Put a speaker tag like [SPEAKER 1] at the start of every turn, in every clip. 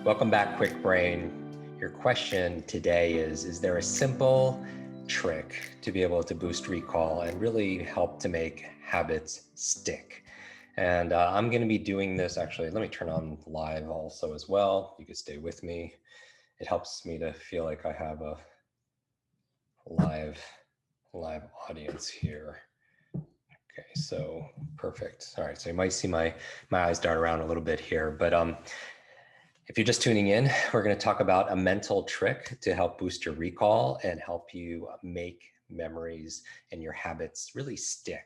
[SPEAKER 1] Welcome back, Quick Brain. Your question today is there a simple trick to be able to boost recall and really help to make habits stick? And I'm going to be doing this actually. Let me turn on live also as well. You can stay with me. It helps me to feel like I have a live live audience here. Okay, so perfect. All right, so you might see my eyes dart around a little bit here, but if you're just tuning in, we're going to talk about a mental trick to help boost your recall and help you make memories and your habits really stick.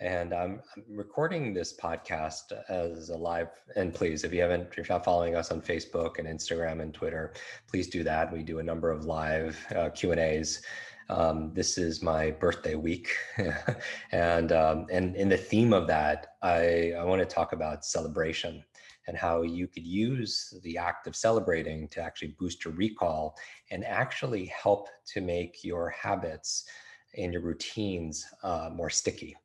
[SPEAKER 1] And I'm recording this podcast as a live. And please, if you're not following us on Facebook and Instagram and Twitter, please do that. We do a number of live Q&As. This is my birthday week, and in the theme of that, I want to talk about celebration and how you could use the act of celebrating to actually boost your recall and actually help to make your habits and your routines more sticky.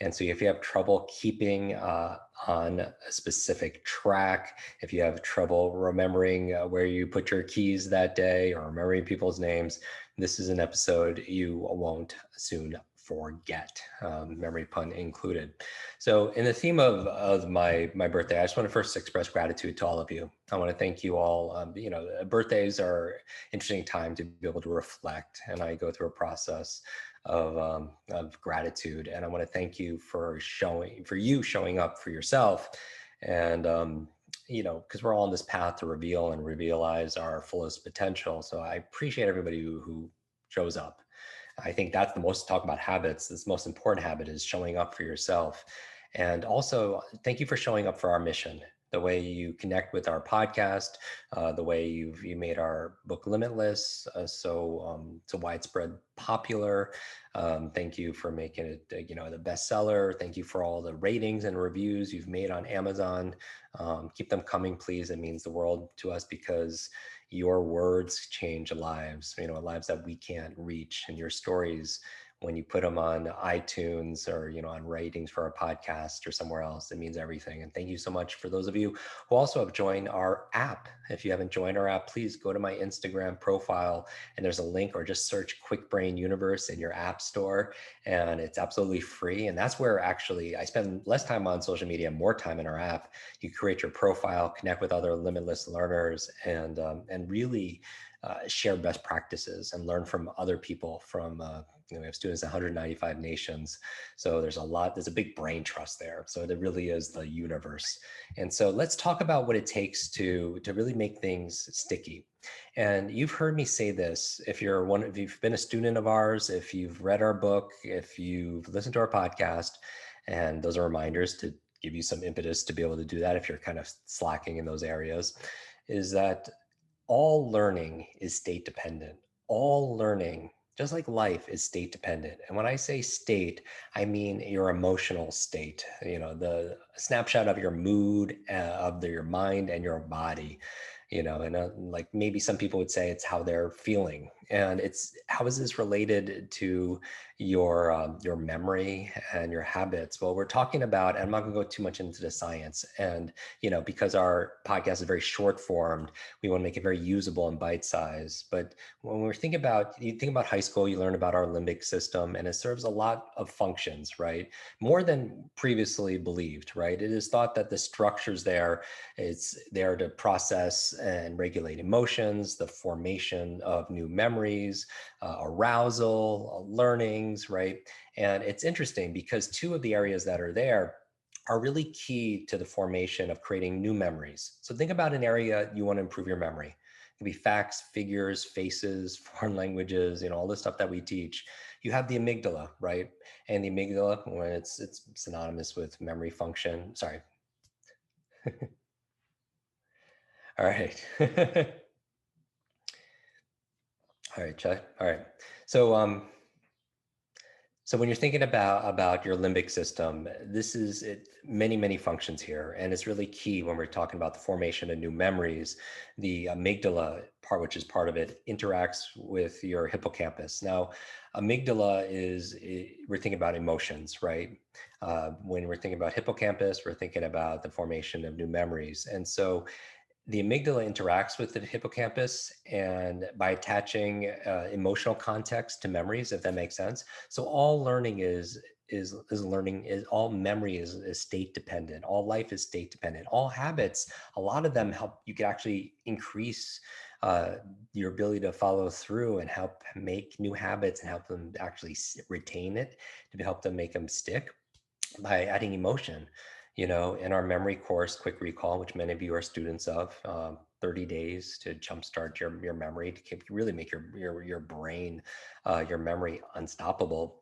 [SPEAKER 1] And so if you have trouble keeping on a specific track, if you have trouble remembering where you put your keys that day or remembering people's names, this is an episode you won't soon forget, memory pun included. So in the theme of my birthday, I just want to first express gratitude to all of you. I want to thank you all. Birthdays are interesting time to be able to reflect, and I go through a process of gratitude. And I want to thank you for showing up for yourself. And, because we're all on this path to reveal and realize our fullest potential. So I appreciate everybody who shows up. I think that's the most talk about habits. This most important habit is showing up for yourself. And also, thank you for showing up for our mission. The way you connect with our podcast, the way you made our book Limitless so widespread popular. Thank you for making it, the bestseller. Thank you for all the ratings and reviews you've made on Amazon. Keep them coming, please. It means the world to us because your words change lives, lives that we can't reach, and your stories, when you put them on iTunes or, on ratings for our podcast or somewhere else, it means everything. And thank you so much for those of you who also have joined our app. If you haven't joined our app, please go to my Instagram profile and there's a link, or just search Quick Brain Universe in your app store. And it's absolutely free. And that's where actually I spend less time on social media, more time in our app. You create your profile, connect with other limitless learners, and really share best practices and learn from other people from we have students in 195 nations. So there's a big brain trust there. So it really is the universe. And so let's talk about what it takes to really make things sticky. And you've heard me say this, if you've been a student of ours, if you've read our book, if you've listened to our podcast, and those are reminders to give you some impetus to be able to do that if you're kind of slacking in those areas, is that all learning is state dependent. All learning, just like life, is state dependent. And when I say state, I mean your emotional state, the snapshot of your mood, of your mind and your body, and like maybe some people would say it's how they're feeling. And it's how is this related to your memory and your habits? Well, we're talking about, and I'm not going to go too much into the science, and because our podcast is very short formed, we want to make it very usable and bite sized. But when you think about high school, you learn about our limbic system, and it serves a lot of functions, right? More than previously believed, right? It is thought that the structures there, it's there to process and regulate emotions, the formation of new memories, arousal, learnings, right? And it's interesting because two of the areas that are there are really key to the formation of creating new memories. So think about an area you want to improve your memory. It could be facts, figures, faces, foreign languages, all the stuff that we teach. You have the amygdala, right? And the amygdala, when it's synonymous with memory function. Sorry. All right. All right, Chuck. All right. So when you're thinking about your limbic system, this is it, many functions here, and it's really key when we're talking about the formation of new memories. The amygdala part, which is part of it, interacts with your hippocampus. Now, amygdala we're thinking about emotions, right? When we're thinking about hippocampus, we're thinking about the formation of new memories, and so The amygdala interacts with the hippocampus, and by attaching emotional context to memories, if that makes sense. So all learning is learning, is all memory is state dependent. All life is state dependent. All habits, a lot of them help you can actually increase uh, your ability to follow through and help make new habits and help them actually retain it, to help them make them stick by adding emotion. In our memory course, Quick Recall, which many of you are students of, 30 days to jumpstart your memory, to really make your brain, your memory unstoppable.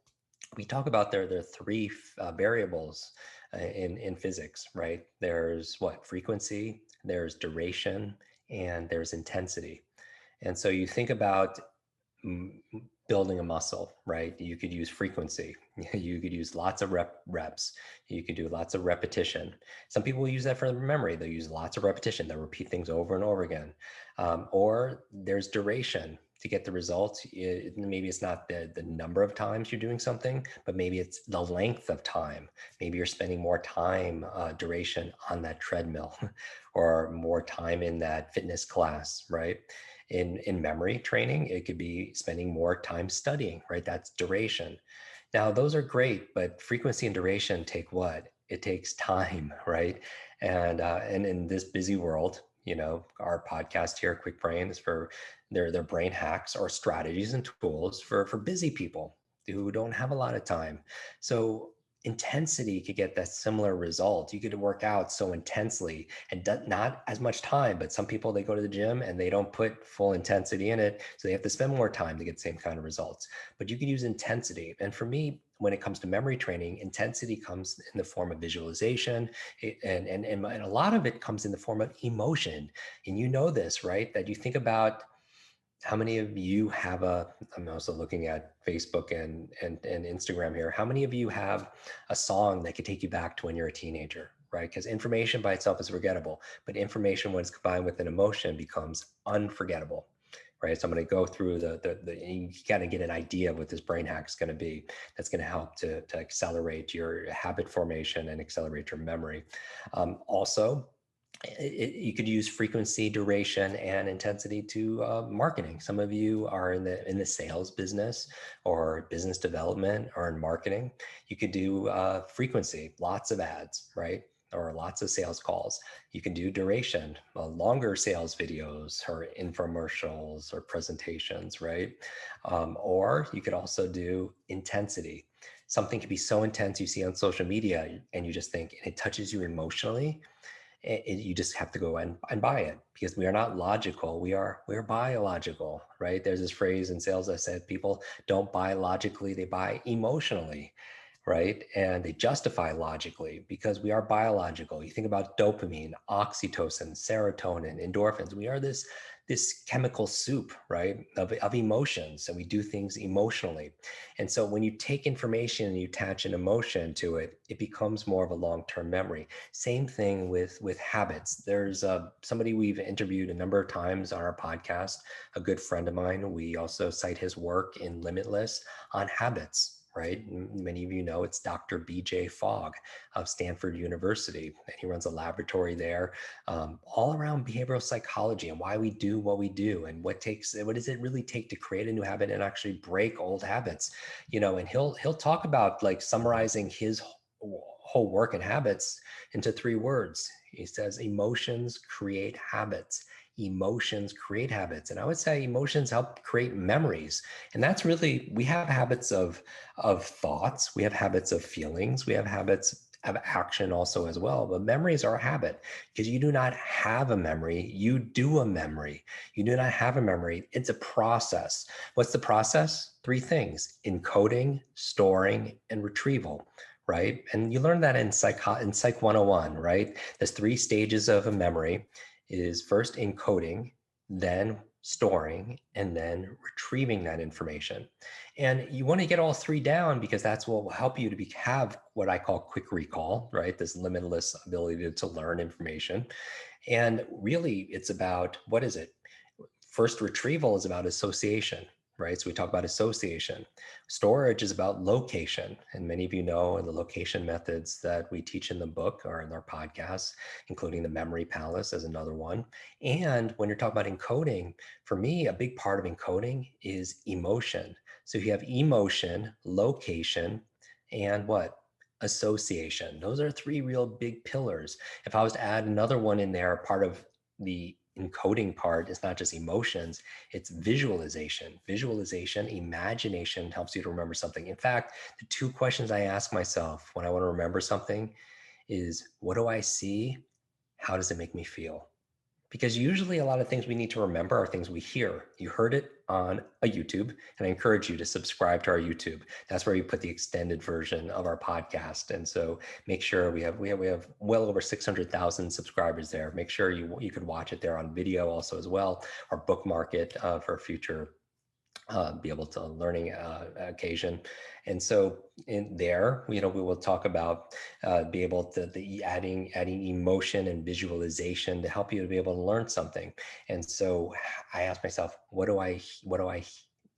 [SPEAKER 1] We talk about there are three variables in physics, right? There's what? Frequency, there's duration, and there's intensity. And so you think about building a muscle, right? You could use frequency. You could use lots of reps. You could do lots of repetition. Some people use that for memory. They'll use lots of repetition. They'll repeat things over and over again. Or there's duration to get the results. Maybe it's not the number of times you're doing something, but maybe it's the length of time. Maybe you're spending more time, duration on that treadmill or more time in that fitness class, right? In memory training, it could be spending more time studying, right? That's duration. Now, those are great, but frequency and duration take what? It takes time, right? And in this busy world, our podcast here, Quick Brain, is for their brain hacks or strategies and tools for busy people who don't have a lot of time. So intensity could get that similar result. You could work out so intensely and not as much time, but some people, they go to the gym and they don't put full intensity in it. So they have to spend more time to get the same kind of results. But you could use intensity. And for me, when it comes to memory training, intensity comes in the form of visualization, and a lot of it comes in the form of emotion. And you know this, right? That you think about how many of you have I'm also looking at Facebook and Instagram here. How many of you have a song that could take you back to when you're a teenager, right? Because information by itself is forgettable, but information when it's combined with an emotion becomes unforgettable, right? So I'm going to go through you got to get an idea of what this brain hack is going to be. That's going to help to accelerate your habit formation and accelerate your memory. Also, you could use frequency, duration, and intensity to marketing. Some of you are in the sales business or business development or in marketing. You could do frequency, lots of ads, right? Or lots of sales calls. You can do duration, longer sales videos or infomercials or presentations, right? Or you could also do intensity. Something could be so intense you see on social media and you just think, and it touches you emotionally, you just have to go and buy it, because we are not logical. We're biological, right? There's this phrase in sales that said people don't buy logically, they buy emotionally, right? And they justify logically because we are biological. You think about dopamine, oxytocin, serotonin, endorphins. We are this chemical soup, right, of emotions, and we do things emotionally. And so when you take information and you attach an emotion to it, it becomes more of a long-term memory. Same thing with habits. There's somebody we've interviewed a number of times on our podcast, a good friend of mine. We also cite his work in Limitless on habits, right? Many of you know it's Dr. BJ Fogg of Stanford University, and he runs a laboratory there, all around behavioral psychology and why we do what we do, and what does it really take to create a new habit and actually break old habits. And he'll talk about, like, summarizing his whole work and habits into 3 words. He says emotions create habits. Emotions create habits. And I would say emotions help create memories. And that's really, we have habits of thoughts, we have habits of feelings, we have habits of action also as well. But memories are a habit, because you do not have a memory, you do a memory. You do not have a memory, it's a process. What's the process? 3 things: encoding, storing, and retrieval, right? And you learn that in Psych 101, right? There's 3 stages of a memory. It is first encoding, then storing, and then retrieving that information. And you want to get all 3 down, because that's what will help you to have what I call quick recall, right? This limitless ability to learn information. And really, it's about, what is it? First, retrieval is about association, right? So we talk about association. Storage is about location. And many of you know the location methods that we teach in the book or in our podcasts, including the memory palace as another one. And when you're talking about encoding, for me, a big part of encoding is emotion. So you have emotion, location, and what? Association. Those are three real big pillars. If I was to add another one in there, part of the encoding part is not just emotions, it's visualization. Visualization, imagination helps you to remember something. In fact, the two questions I ask myself when I want to remember something is, what do I see? How does it make me feel? Because usually a lot of things we need to remember are things we hear. You heard it on a YouTube, and I encourage you to subscribe to our YouTube. That's where you put the extended version of our podcast. And so make sure we have well over 600,000 subscribers there. Make sure you could watch it there on video also as well, or bookmark it for future be able to learning occasion. And so in there, we will talk about be able to adding emotion and visualization to help you to be able to learn something. And so I asked myself, what do I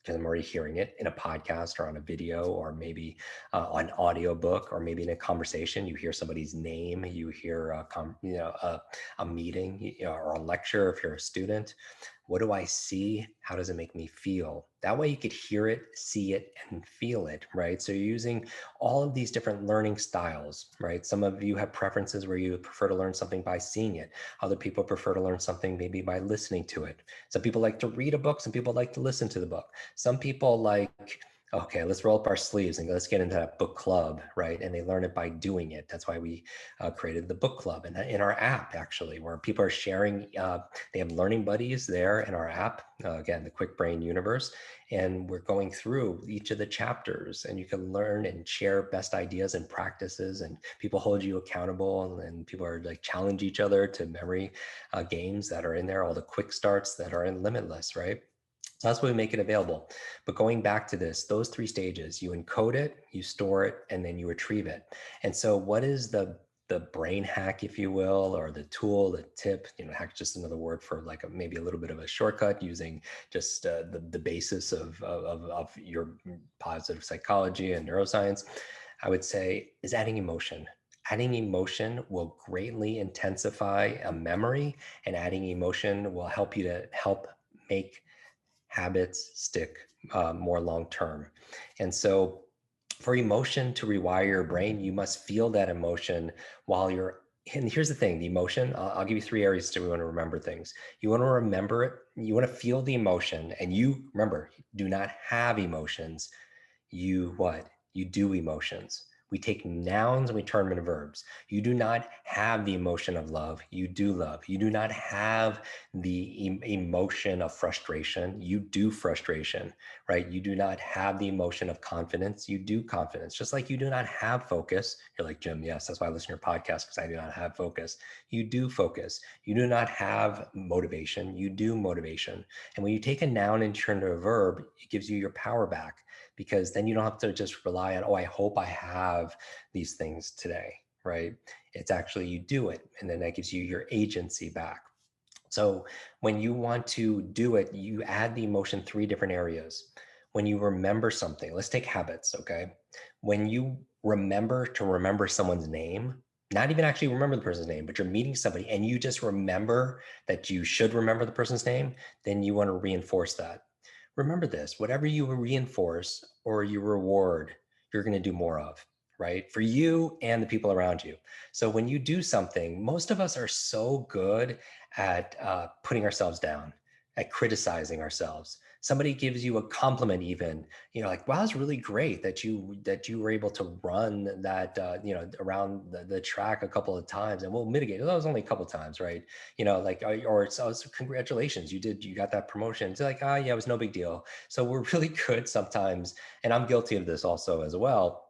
[SPEAKER 1] because I'm already hearing it in a podcast or on a video or maybe on audio book or maybe in a conversation. You hear somebody's name, you hear a meeting or a lecture if you're a student. What do I see? How does it make me feel? That way you could hear it, see it, and feel it, right? So you're using all of these different learning styles, right? Some of you have preferences where you prefer to learn something by seeing it. Other people prefer to learn something maybe by listening to it. Some people like to read a book. Some people like to listen to the book. Some people like, okay, let's roll up our sleeves and let's get into that book club, right? And they learn it by doing it. That's why we created the book club and in our app, actually, where people are sharing. They have learning buddies there in our app, again, the Kwik Brain Universe. And we're going through each of the chapters, and you can learn and share best ideas and practices, and people hold you accountable, and people are like challenge each other to memory games that are in there, all the quick starts that are in Limitless, right? So that's why we make it available. But going back to this, those three stages, you encode it, you store it, and then you retrieve it. And so what is the brain hack, if you will, or the tool, the tip, hack just another word for like maybe a little bit of a shortcut using just the basis of your positive psychology and neuroscience, I would say, is adding emotion. Adding emotion will greatly intensify a memory, and adding emotion will help you to help make habits stick more long term. And so for emotion to rewire your brain, you must feel that emotion while you're. And here's the thing, the emotion, I'll give you three areas to want to remember things. You want to remember it, you want to feel the emotion, and you remember, do not have emotions. You what? You do emotions. We take nouns and we turn them into verbs. You do not have the emotion of love. You do love. You do not have the emotion of frustration. You do frustration, right? You do not have the emotion of confidence. You do confidence. Just like you do not have focus. You're like, Jim, yes, that's why I listen to your podcast, because I do not have focus. You do focus. You do not have motivation. You do motivation. And when you take a noun and turn it into a verb, it gives you your power back, because then you don't have to just rely on, oh, I hope I have these things today, right? It's actually you do it, and then that gives you your agency back. So when you want to do it, you add the emotion three different areas. When you remember something, let's take habits, okay? When you remember someone's name, not even actually remember the person's name, but you're meeting somebody and you just remember that you should remember the person's name, then you want to reinforce that. Remember this, whatever you reinforce or you reward, you're going to do more of, right? For you and the people around you. So when you do something, most of us are so good at putting ourselves down, at criticizing ourselves. Somebody gives you a compliment, even, like, wow, it's really great that you were able to run that around the track a couple of times, and we'll mitigate it. That was only a couple of times, right? Like, or it's congratulations, you got that promotion. It's like, yeah, it was no big deal. So we're really good sometimes, and I'm guilty of this also as well.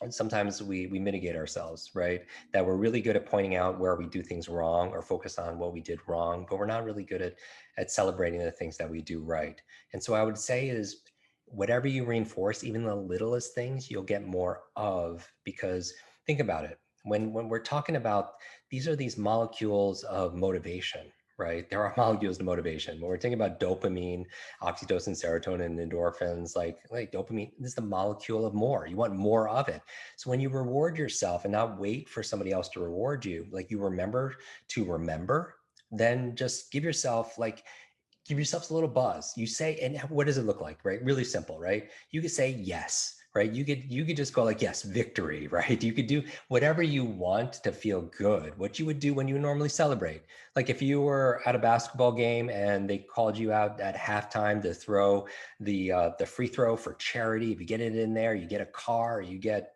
[SPEAKER 1] And sometimes we mitigate ourselves, right? That we're really good at pointing out where we do things wrong or focus on what we did wrong, but we're not really good at celebrating the things that we do right. And so I would say is, whatever you reinforce, even the littlest things, you'll get more of, because think about it. When we're talking about, these are these molecules of motivation, right? There are molecules to motivation. When we're thinking about dopamine, oxytocin, serotonin, and endorphins, like dopamine is the molecule of more. You want more of it. So when you reward yourself and not wait for somebody else to reward you, like you remember to remember, then just give yourself a little buzz. You say, and what does it look like, right? Really simple, right? You could say yes, right? You could just go like yes, victory, right? You could do whatever you want to feel good. What you would do when you normally celebrate. Like if you were at a basketball game and they called you out at halftime to throw the free throw for charity. If you get it in there, you get a car, you get,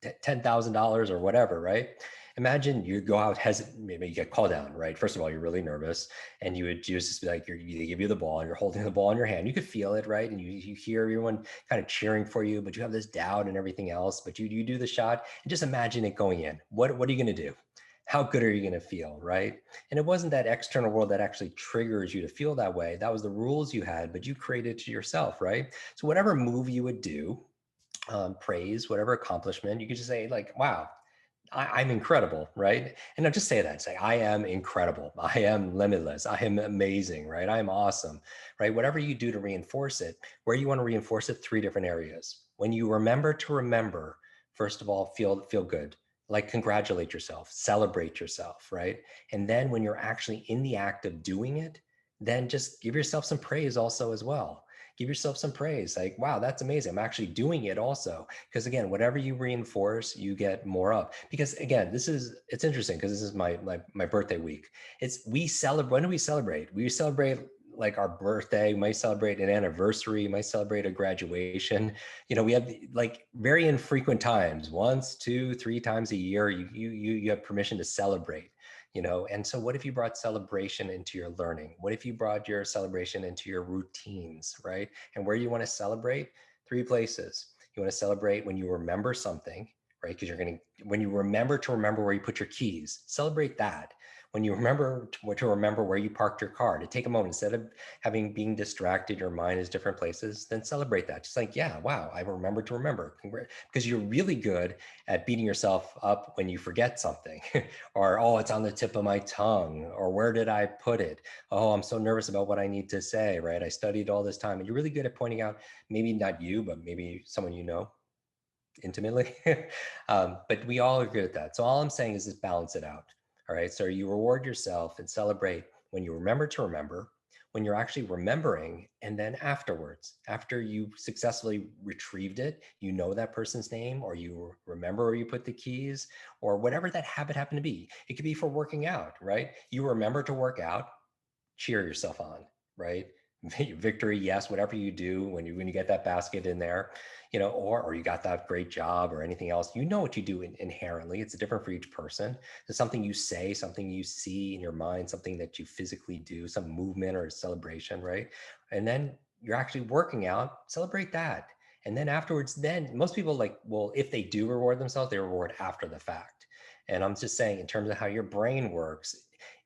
[SPEAKER 1] $10,000 or whatever, right? Imagine you go out, maybe you get called down, right? First of all, you're really nervous, and you would just be like, they give you the ball, and you're holding the ball in your hand. You could feel it, right? And you hear everyone kind of cheering for you, but you have this doubt and everything else. But you do the shot, and just imagine it going in. What are you going to do? How good are you going to feel, right? And it wasn't that external world that actually triggers you to feel that way. That was the rules you had, but you created it to yourself, right? So whatever move you would do, praise, whatever accomplishment, you could just say like, wow, I'm incredible, right? And I'll just say that, say, I am incredible. I am limitless. I am amazing, right? I am awesome, right? Whatever you do to reinforce it, where you want to reinforce it, three different areas. When you remember to remember, first of all, feel good. Like congratulate yourself, celebrate yourself, right? And then when you're actually in the act of doing it, then just give yourself some praise also as well. Give yourself some praise, like, wow, that's amazing. I'm actually doing it also. Because again, whatever you reinforce, you get more of. Because again, it's interesting because this is my birthday week. It's we celebrate. When do we celebrate? We celebrate like our birthday. We might celebrate an anniversary. We might celebrate a graduation. We have like very infrequent times, once, two, three times a year. You have permission to celebrate. And so what if you brought celebration into your learning? What if you brought your celebration into your routines, right? And where you want to celebrate? Three places. You want to celebrate when you remember something, right? Because when you remember to remember where you put your keys, celebrate that. When you remember to remember where you parked your car, to take a moment instead of being distracted, your mind is different places, then celebrate that. Just like, yeah, wow, I remembered to remember. Because you're really good at beating yourself up when you forget something, or, oh, it's on the tip of my tongue, or where did I put it? Oh, I'm so nervous about what I need to say, right? I studied all this time. And you're really good at pointing out, maybe not you, but maybe someone intimately. But we all are good at that. So all I'm saying is just balance it out. All right. So you reward yourself and celebrate when you remember to remember, when you're actually remembering, and then afterwards, after you successfully retrieved it, that person's name, or you remember where you put the keys, or whatever that habit happened to be. It could be for working out, right? You remember to work out, cheer yourself on, right? Victory, yes, whatever you do when you get that basket in there, or you got that great job or anything else, what you do inherently. It's different for each person. There's something you say, something you see in your mind, something that you physically do, some movement or a celebration, right? And then you're actually working out, celebrate that. And then afterwards, then most people if they do reward themselves, they reward after the fact. And I'm just saying, in terms of how your brain works,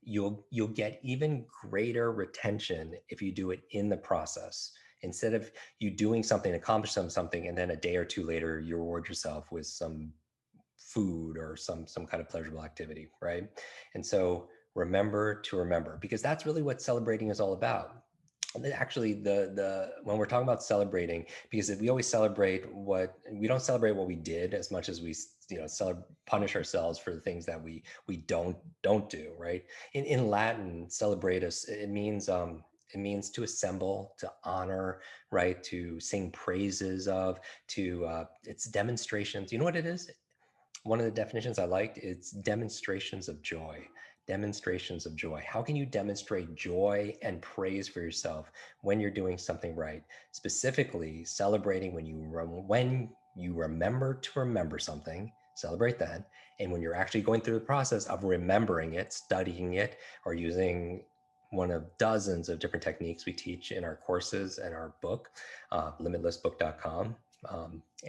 [SPEAKER 1] you'll get even greater retention if you do it in the process, instead of you doing something, accomplish something, and then a day or two later you reward yourself with some food or some kind of pleasurable activity, right? And so remember to remember, because that's really what celebrating is all about. Actually, the when we're talking about celebrating, because if we always celebrate what we don't celebrate what we did as much as we punish ourselves for the things that we don't do, right? In Latin, celebratus, it means to assemble, to honor, right? To sing praises of, to it's demonstrations. You know what it is? One of the definitions I liked, it's demonstrations of joy. Demonstrations of joy. How can you demonstrate joy and praise for yourself when you're doing something right? Specifically, celebrating when you remember to remember something, celebrate that. And when you're actually going through the process of remembering it, studying it, or using one of dozens of different techniques we teach in our courses and our book, limitlessbook.com.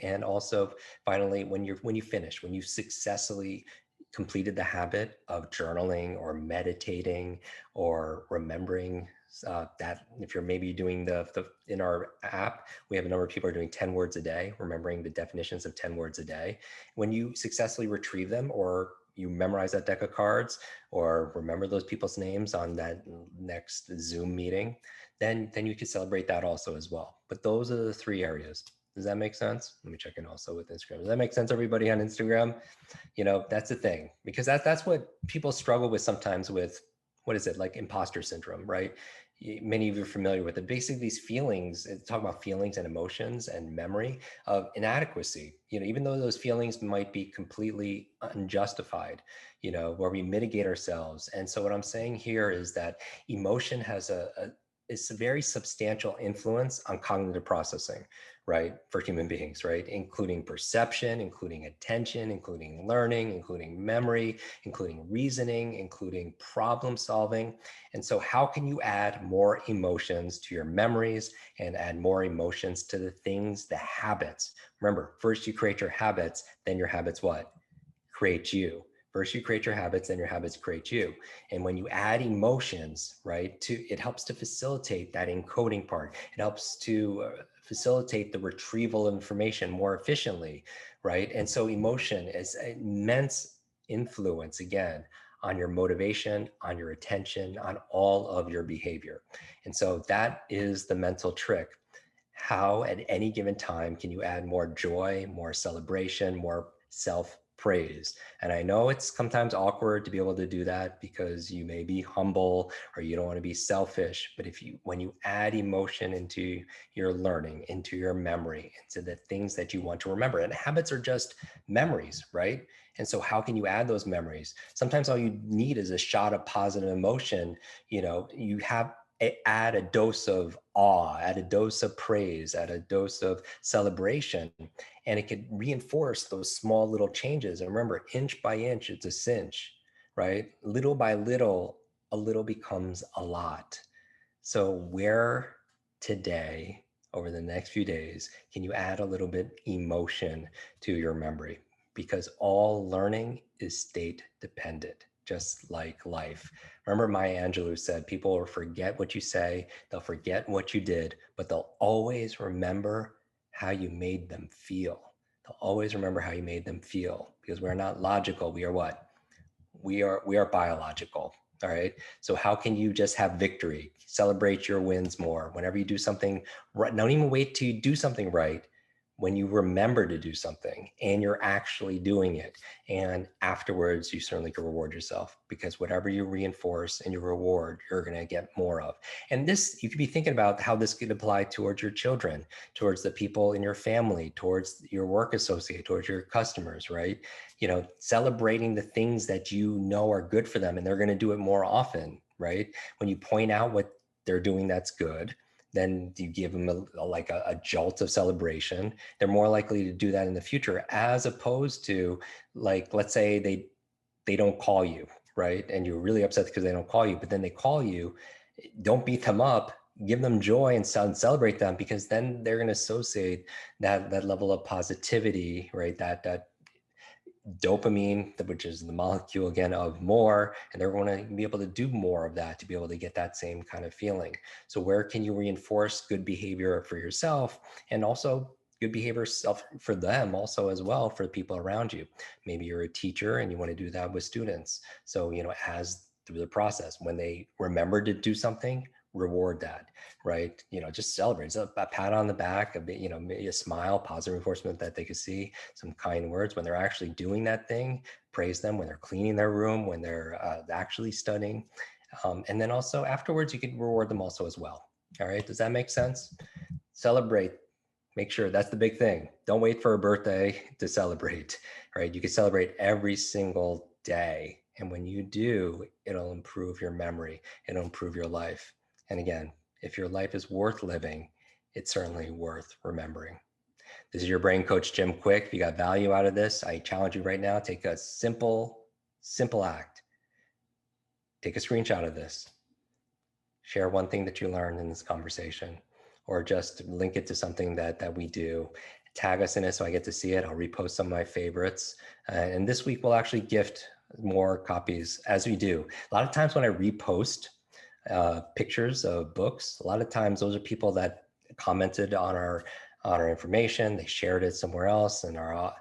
[SPEAKER 1] And also, finally, when you successfully completed the habit of journaling or meditating or remembering, that if you're maybe doing the in our app, we have a number of people are doing 10 words a day, remembering the definitions of 10 words a day. When you successfully retrieve them or you memorize that deck of cards or remember those people's names on that next Zoom meeting, then you could celebrate that also as well. But those are the three areas. Does that make sense? Let me check in also with Instagram. Does that make sense, everybody on Instagram? That's the thing, because that's what people struggle with sometimes with, what is it, like imposter syndrome, right? Many of you are familiar with it. Basically, these feelings, talk about feelings and emotions and memory of inadequacy, even though those feelings might be completely unjustified, where we mitigate ourselves. And so what I'm saying here is that emotion has it's a very substantial influence on cognitive processing, right, for human beings, right, including perception, including attention, including learning, including memory, including reasoning, including problem solving. And so how can you add more emotions to your memories and add more emotions to the things, the habits? Remember, first you create your habits, then your habits what? Create you. First, you create your habits, then your habits create you. And when you add emotions, right, it helps to facilitate that encoding part. It helps to facilitate the retrieval of information more efficiently, right? And so emotion is an immense influence, again, on your motivation, on your attention, on all of your behavior. And so that is the mental trick. How at any given time can you add more joy, more celebration, more self praise? And I know it's sometimes awkward to be able to do that because you may be humble or you don't want to be selfish. But when you add emotion into your learning, into your memory, into the things that you want to remember, and habits are just memories, right? And so how can you add those memories? Sometimes all you need is a shot of positive emotion. You have add a dose of awe, add a dose of praise, add a dose of celebration, and it could reinforce those small little changes. And remember, inch by inch, it's a cinch, right? Little by little, a little becomes a lot. So where today, over the next few days, can you add a little bit emotion to your memory? Because all learning is state dependent, just like life. Remember, Maya Angelou said, people will forget what you say, they'll forget what you did, but they'll always remember how you made them feel. They'll always remember how you made them feel, because we're not logical. We are what? We are biological. All right. So how can you just have victory? Celebrate your wins more. Whenever you do something right, don't even wait till you do something right. When you remember to do something and you're actually doing it, and afterwards you certainly can reward yourself, because whatever you reinforce and you reward, you're going to get more of. And this, you could be thinking about how this could apply towards your children, towards the people in your family, towards your work associate, towards your customers, right? Celebrating the things that you know are good for them, and they're going to do it more often, right? When you point out what they're doing that's good, then you give them a jolt of celebration. They're more likely to do that in the future, as opposed to, like, let's say they don't call you, right? And you're really upset because they don't call you, but then they call you. Don't beat them up. Give them joy and celebrate them, because then they're going to associate that level of positivity, right? That dopamine, which is the molecule again of more, and they're going to be able to do more of that to be able to get that same kind of feeling. So where can you reinforce good behavior for yourself, and also good behavior for them also as well, for the people around you? Maybe you're a teacher and you want to do that with students. So, as through the process, when they remember to do something, reward that, right? Just celebrate. So a pat on the back, a bit, maybe a smile, positive reinforcement that they could see, some kind words when they're actually doing that thing. Praise them when they're cleaning their room, when they're actually studying. And then also afterwards, you can reward them also as well. All right. Does that make sense? Celebrate. Make sure that's the big thing. Don't wait for a birthday to celebrate, right? You can celebrate every single day. And when you do, it'll improve your memory. It'll improve your life. And again, if your life is worth living, it's certainly worth remembering. This is your brain coach, Jim Kwik. If you got value out of this, I challenge you right now, take a simple act. Take a screenshot of this. Share one thing that you learned in this conversation, or just link it to something that we do. Tag us in it so I get to see it. I'll repost some of my favorites. And this week we'll actually gift more copies, as we do. A lot of times when I repost pictures of books, a lot of times those are people that commented on our on our information, they shared it somewhere else, and our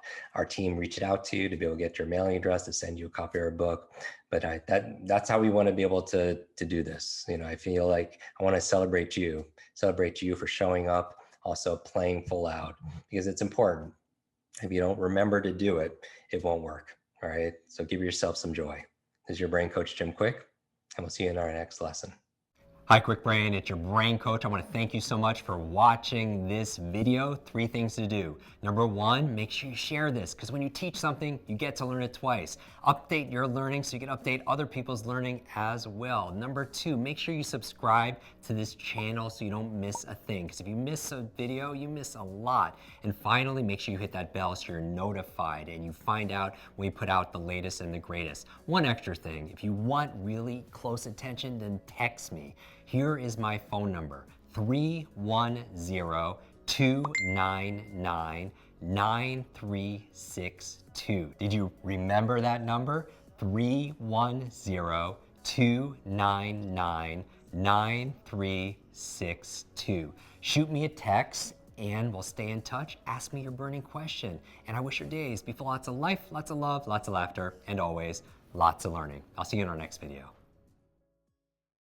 [SPEAKER 1] team reached out to you to be able to get your mailing address to send you a copy of our book. But that's how we want to be able to do this. I feel like I want to celebrate you for showing up, also playing full out, because it's important. If you don't remember to do it, it won't work. All right. So give yourself some joy. This is your brain coach, Jim Kwik, and we'll see you in our next lesson.
[SPEAKER 2] Hi, Kwik Brain. It's your brain coach. I want to thank you so much for watching this video. 3 things to do. Number 1, make sure you share this, because when you teach something, you get to learn it twice. Update your learning so you can update other people's learning as well. Number 2, make sure you subscribe to this channel so you don't miss a thing, because if you miss a video, you miss a lot. And finally, make sure you hit that bell so you're notified and you find out when we put out the latest and the greatest. One extra thing, if you want really close attention, then text me. Here is my phone number, 310-299-9362. Did you remember that number? 310-299-9362. Shoot me a text and we'll stay in touch. Ask me your burning question. And I wish your days be full of lots of life, lots of love, lots of laughter, and always lots of learning. I'll see you in our next video.